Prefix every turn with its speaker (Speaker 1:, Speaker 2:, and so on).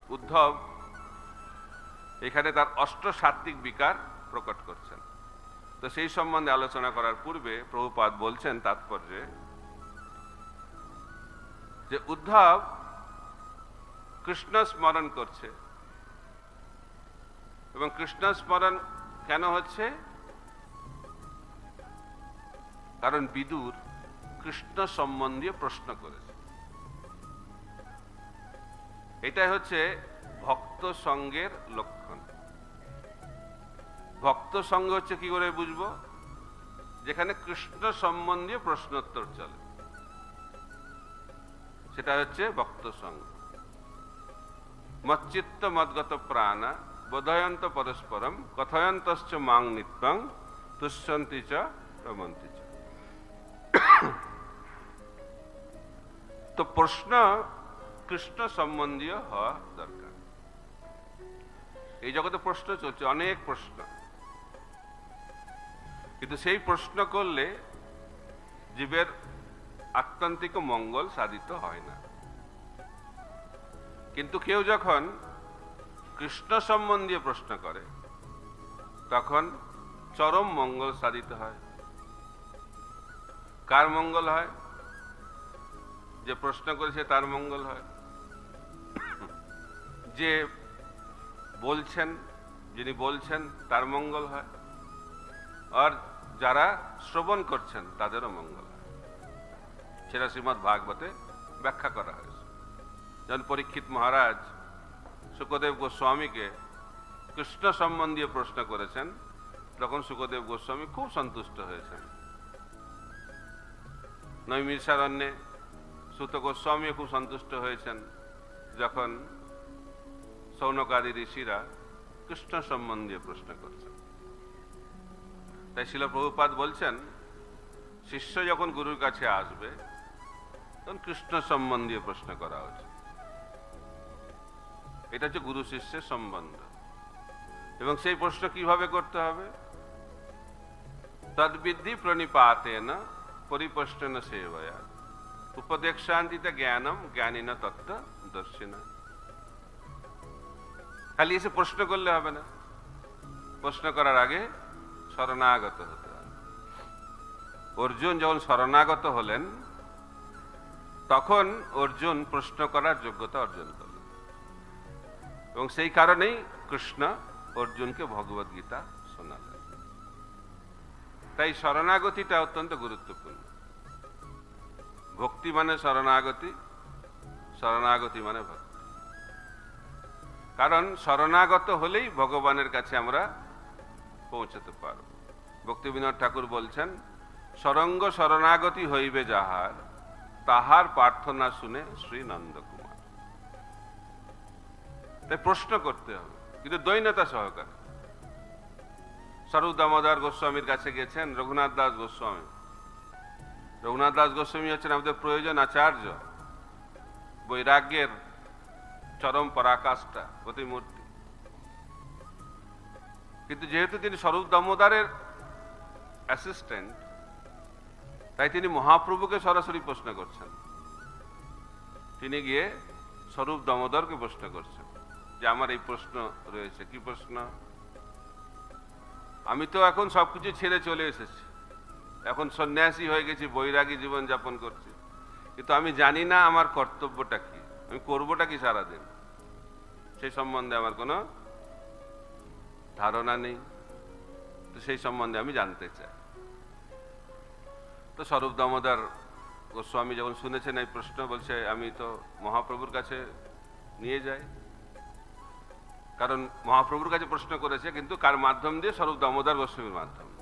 Speaker 1: উদ্ধব এখানে তার অষ্টসাত্ত্বিক বিকার প্রকট করছেন। তো সেই সম্বন্ধে আলোচনা করার পূর্বে প্রভুপাদ বলছেন তাৎপর্যে যে উদ্ধব কৃষ্ণ স্মরণ করছে, এবং কৃষ্ণ স্মরণ কেন হচ্ছে? কারণ বিদুর কৃষ্ণ সম্বন্ধীয় প্রশ্ন করেছে। এটাই হচ্ছে ভক্ত সঙ্গের লক্ষণ। ভক্ত সঙ্গ হচ্ছে কি করে বুঝবো? যেখানে কৃষ্ণ সম্বন্ধীয় প্রশ্নোত্তর চলে, সেটা হচ্ছে ভক্ত সঙ্গ। মচ্চিত্ত মদ্গত প্রাণা বোধয়ন্ত পরস্পরম কথয়ন্তশ্চ মাং নিত্যং তুষ্যন্তি চ রমন্তি চ। তো প্রশ্ন কৃষ্ণ সম্বন্ধীয় হওয়া দরকার। এই জগতে প্রশ্ন চলছে, অনেক প্রশ্ন, কিন্তু সেই প্রশ্ন করলে জীবের আত্যন্তিক মঙ্গল সাধিত হয় না। কিন্তু কেউ যখন কৃষ্ণ সম্বন্ধীয় প্রশ্ন করে তখন চরম মঙ্গল সাধিত হয়। কার মঙ্গল হয়? যে প্রশ্ন করেছে তার মঙ্গল হয়, যে বলছেন, যিনি বলছেন তার মঙ্গল হয়, আর যারা শ্রবণ করছেন তাদেরও মঙ্গল হয়। সেটা শ্রীমদ্ ভাগবতে ব্যাখ্যা করা হয়েছে। যখন পরীক্ষিত মহারাজ শুকদেব গোস্বামীকে কৃষ্ণ সম্বন্ধীয় প্রশ্ন করেছেন, তখন শুকদেব গোস্বামী খুব সন্তুষ্ট হয়েছেন। নৈমিষারণ্যে সুত গোস্বামীও খুব সন্তুষ্ট হয়েছেন যখন সৌনকাদি ঋষিরা কৃষ্ণ সম্বন্ধীয় প্রশ্ন করছেন। তাই শিল প্রভুপাদ বলছেন, শিষ্য যখন গুরুর কাছে আসবে তখন কৃষ্ণ সম্বন্ধীয় প্রশ্ন করা উচিত। এটা হচ্ছে গুরু শিষ্যের সম্বন্ধ। এবং সেই প্রশ্ন কিভাবে করতে হবে? তদ্বিদ্ধি প্রণিপাতেন পরিপষ্টন সেবয়া উপদেক্ষান্তিত জ্ঞানম জ্ঞানীন তত্ত্ব দর্শিনা। খালি এসে প্রশ্ন করলে হবে না, প্রশ্ন করার আগে শরণাগত হতে হবে। অর্জুন যখন শরণাগত হলেন তখন অর্জুন প্রশ্ন করার যোগ্যতা অর্জন করলেন, এবং সেই কারণেই কৃষ্ণ অর্জুনকে ভগবদ গীতা শোনালেন। তাই শরণাগতিটা অত্যন্ত গুরুত্বপূর্ণ। ভক্তি মানে শরণাগতি, শরণাগতি মানে ভক্তি। কারণ শরণাগত হলেই ভগবানের কাছে আমরা পৌঁছতে পারব। ভক্তিবিনোদ ঠাকুর বলছেন, সরঙ্গ শরণাগতি হইবে যাহার তাহার প্রার্থনা শুনে শ্রী নন্দকুমার। তাই প্রশ্ন করতে হবে, কিন্তু দৈন্যতা সহকারে। স্বরূপ দামোদর গোস্বামীর কাছে গেছেন রঘুনাথ দাস গোস্বামী। রঘুনাথ দাস গোস্বামী হচ্ছেন আমাদের প্রয়োজন আচার্য, বৈরাগ্যের চরম পরাকাষ্ঠা প্রতিমূর্তি। কিন্তু যেহেতু তিনি স্বরূপ দামোদরের অ্যাসিস্ট্যান্ট, তাই তিনি মহাপ্রভুকে সরাসরি প্রশ্ন করছেন। তিনি গিয়ে স্বরূপ দামোদরকে প্রশ্ন করছেন যে আমার এই প্রশ্ন রয়েছে। কি প্রশ্ন? আমি তো এখন সবকিছু ছেড়ে চলে এসেছি, এখন সন্ন্যাসী হয়ে গেছি, বৈরাগী জীবন যাপন করছি, কিন্তু আমি জানি না আমার কর্তব্যটা কি, আমি করবোটা কি সারাদিন, সেই সম্বন্ধে আমার কোনো ধারণা নেই। তো সেই সম্বন্ধে আমি জানতে চাই। তো স্বরূপ দামোদর গোস্বামী যখন শুনেছেন এই প্রশ্ন, বলছে আমি তো মহাপ্রভুর কাছে নিয়ে যাই। কারণ মহাপ্রভুর কাছে প্রশ্ন করেছে, কিন্তু কার মাধ্যম দিয়ে? স্বরূপ দামোদর গোস্বামীর মাধ্যমে।